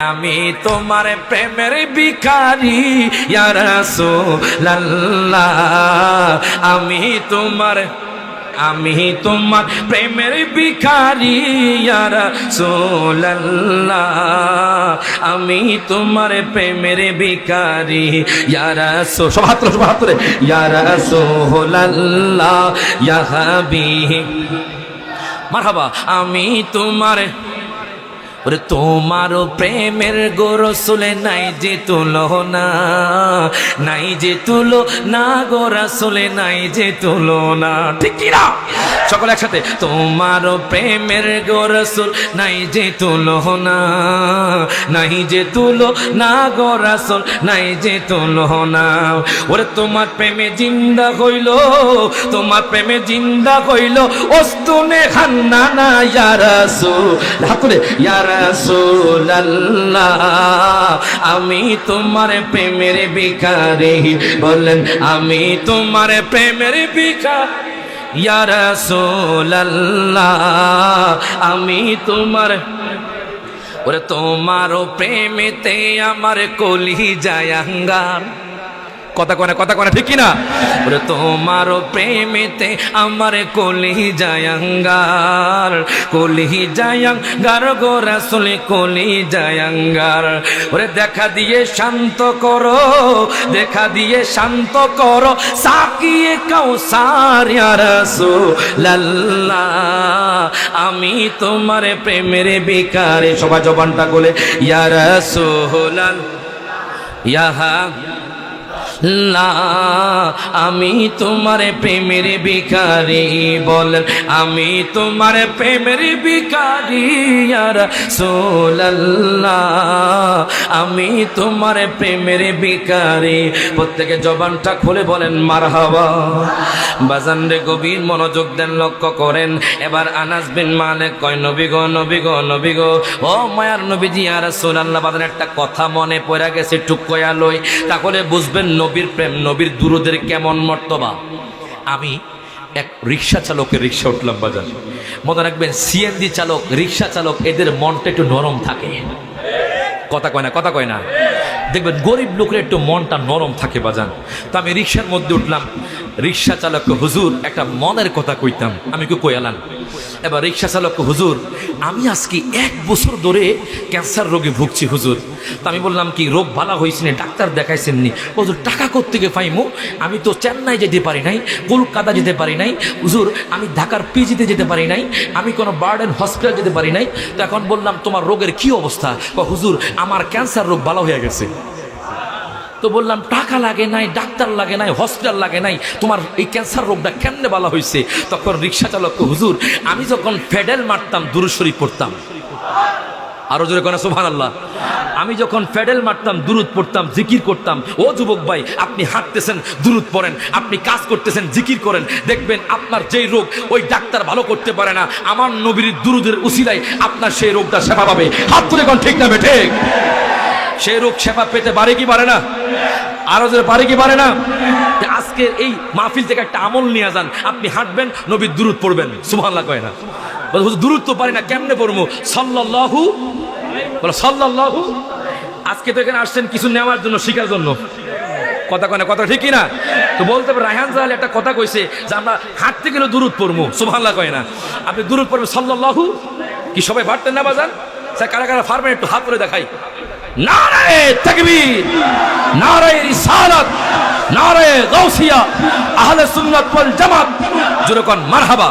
আমি তোমার প্রেমের ভিখারি ইয়া রাসূলুল্লাহ, আমি তোমার প্রেমের ভিখারি ইয়া রাসূলুল্লাহ, আমি তোমার প্রেমের ভিখারি ইয়া রাসূল। সব হাত তুলে ইয়া রাসূলুল্লাহ ইয়া হাবিব মারহাবা। আমি তোমার তোমারও প্রেমের গো রাসূল নাই যে তুলনা, নাই যে তুলনা গো রাসূল নাই যে তুলনা। ঠিক কি না? সকলে একসাথে তোমারও প্রেমের গো রাসূল নাই যে তুলনা, নাই যে তুলনা গো রাসূল নাই যে তুলনা। ওরে তোমার প্রেমে জিন্দা হইল, তোমার প্রেমে জিন্দা হইল ওস্তুনে খান্নানা ইয়া রাসূল। হাতুরে ইয়া রাসূলুল্লাহ, আমি তোমার প্রেমের ভিখারি। বলেন আমি তোমার প্রেমের ভিখারি ইয়া রাসূলুল্লাহ, আমি তোমার। ওরে তোমারও প্রেমেতে আমার কলিজায় আঙ্গার। কথা কনে ঠিক কিনা? ওরে তোমারও প্রেমেতে আমার কলিজায় আঙ্গার, কলিজায় আঙ্গার গো রাসূল কলিজায় আঙ্গার। ওরে দেখা দিয়ে শান্ত করো, দেখা দিয়ে শান্ত করো সাকিয়ে কাউসার ইয়া রাসূলুল্লাহ, আমি তোমার প্রেমের ভিখারি। সবাই জবানটা বলে ইয়া রাসূলুল্লাহ ইয়া লা, আমি তোমার প্রেমের ভিখারি। বলেন আমি তোমার প্রেমের ভিখারি ইয়া রাসূলুল্লাহ, আমি তোমার প্রেমের ভিখারি। প্রত্যেকে জবানটা খুলে বলেন মারহাবা। বাজান রে গভীর মনোযোগ দেন, লক্ষ্য করেন। এবার আনাস বিন মালিক কয় নবী গো নবী গো নবী গো, ও মায়ার নবীজি ইয়া রাসূলুল্লাহ। বাজান একটা কথা মনে পড়ে গেছে, টুক কয়া লই, তাহলে বুঝবেন নবীর প্রেম, নবীর দুরুদের কেমন মর্তবা। আমি এক রিক্সা চালকের রিক্সা উঠলাম বাজার। মনে রাখবেন সিএনজি চালক, রিক্সা চালক এদের মনটা একটু নরম থাকে। কথা কয় না দেখবেন গরিব লোকের একটু মনটা নরম থাকে বাজান। তো আমি রিক্সার মধ্যে উঠলাম, রিক্সা চালক হুজুর একটা মনের কথা কইতাম। আমি কি কইলাম? এবার রিক্সা চালক হুজুর আমি আজকে 1 বছর ধরে ক্যান্সার রোগে ভুগছি হুজুর। তো আমি বললাম কি রোগ ভালো হয়েছে না, ডাক্তার দেখাইছেন নি? হুজুর টাকা কোত্থেকে পাইমু, আমি তো চেন্নাই যেতে পারি নাই, কলকাতা যেতে পারি নাই হুজুর, আমি ঢাকার পিজিতে যেতে পারি নাই, আমি কোনো বার্ডেন হসপিটাল যেতে পারি নাই। তো এখন বললাম তোমার রোগের কি অবস্থা? হুজুর আমার ক্যান্সার রোগ ভালো হয়ে গেছে। তো বললাম টাকা লাগে নাই, ডাক্তার লাগে নাই, হসপিটাল লাগে নাই, তোমার এই ক্যান্সার রোগটা কেমনে ভালো হয়েছে? তখন রিক্সা চালক হুজুর আমি যখন ফেডেল মারতাম দুরূদ শরীফ পড়তাম। আরো জোরে কোন সুবহানাল্লাহ। আমি যখন ফেডেল মারতাম দুরূদ পড়তাম, জিকির করতাম। ও যুবক ভাই, আপনি হাঁটতেছেন দুরূদ পড়েন, আপনি কাজ করতেছেন জিকির করেন, দেখবেন আপনার যেই রোগ ওই ডাক্তার ভালো করতে পারে না, আমার নবীর দুরূদের উসিলায় আপনার সেই রোগটা সেবা পাবে। হাত তুলে কোন ঠিক না ঠিক? সেই রোগ সেবা পেতে পারে কি পারে না? আরো জোরে পারে কি পারে না? আজকে এই মাহফিল থেকে একটা আমল নিয়ে যান, আপনি হাঁটবেন নবীর দুরূদ পড়বেন। সুবহানাল্লাহ কয় না? দুরূদ তো পারি না, কেমনে পড়বো? সাল্লাল্লাহু বলো সাল্লাল্লাহু। আজকে তো এখানে আসছেন কিছু নেওয়ার জন্য, শিখার জন্য। কথা কয় না? কথা ঠিক না? তো বলতে পারে রায়হান জাহাল একটা কথা কইছে যে আমরা হাঁটতে গেলে দুরূদ পড়বো। সুবহানাল্লাহ কয় না? আপনি দুরূদ পড়বেন সাল্লাল্লাহু। কি সবাই পারতেন না বাজান? কারা কারা পারবেন একটু হাত তুলে দেখাই। নারায়ে তাকবীর, নারায়ে রিসালাত, নারায়ে গাউসিয়া, আহলে সুন্নাত ওয়াল জামাত। জোরে কোন মারহাবা।